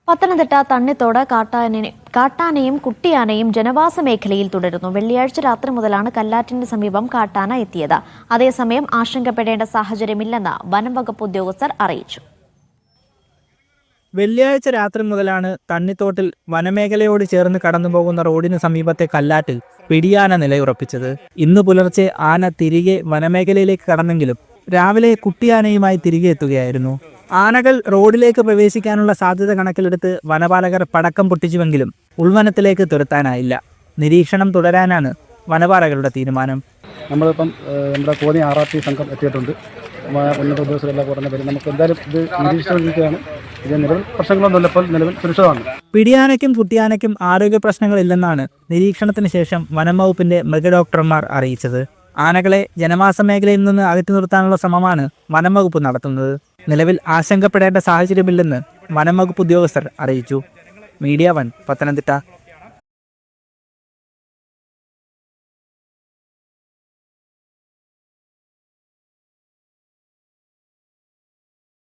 പത്തനംതിട്ട തണ്ണിത്തോട് കാട്ടാനയും കുട്ടിയാനയും ജനവാസ മേഖലയിൽ തുടരുന്നു. വെള്ളിയാഴ്ച രാത്രി മുതലാണ് കല്ലാറ്റിന് സമീപം കാട്ടാന എത്തിയത്. അതേസമയം ആശങ്കപ്പെടേണ്ട സാഹചര്യമില്ലെന്ന് വനം വകുപ്പ് ഉദ്യോഗസ്ഥർ അറിയിച്ചു. വെള്ളിയാഴ്ച രാത്രി മുതലാണ് തണ്ണിത്തോട്ടിൽ വനമേഖലയോട് ചേർന്ന് കടന്നുപോകുന്ന റോഡിന് സമീപത്തെ കല്ലാറ്റിൽ പിടിയാന നിലയുറപ്പിച്ചത്. ഇന്ന് പുലർച്ചെ ആന തിരികെ വനമേഖലയിലേക്ക് കടന്നെങ്കിലും രാവിലെ കുട്ടിയാനയുമായി തിരികെ എത്തുകയായിരുന്നു. ആനകൾ റോഡിലേക്ക് പ്രവേശിക്കാനുള്ള സാധ്യത കണക്കിലെടുത്ത് വനപാലകർ പടക്കം പൊട്ടിച്ചുവെങ്കിലും ഉൾവനത്തിലേക്ക് തുരത്താനായില്ല. നിരീക്ഷണം തുടരാനാണ് വനപാലകരുടെ തീരുമാനം. നമ്മളിപ്പം നമ്മുടെ കോന്നി RRT സംഘം എത്തിയിട്ടുണ്ട്. ഉന്നത ഉദ്യോഗസ്ഥരെല്ലാം പറഞ്ഞ പേര് നമുക്ക് എന്തായാലും ഇത് നിരീക്ഷിച്ചുകൊണ്ടിരിക്കുകയാണ്. ഇത് നിലവിൽ പ്രശ്നങ്ങളൊന്നുമില്ല, ഇപ്പോൾ നിലവിൽ സുരക്ഷിതമാണ്. പിടിയാനയ്ക്കും കുട്ടിയാനയ്ക്കും ആരോഗ്യ പ്രശ്നങ്ങളില്ലെന്നാണ് നിരീക്ഷണത്തിന് ശേഷം വനം വകുപ്പിന്റെ മൃഗഡോക്ടർമാർ അറിയിച്ചത്. ആനകളെ ജനവാസ മേഖലയിൽ നിന്ന് അകറ്റി നിർത്താനുള്ള ശ്രമമാണ് വനം വകുപ്പ് നടത്തുന്നത്. നിലവിൽ ആശങ്കപ്പെടേണ്ട സാഹചര്യമില്ലെന്ന് വനം വകുപ്പ് ഉദ്യോഗസ്ഥർ അറിയിച്ചു. മീഡിയ 1 പത്തനംതിട്ട.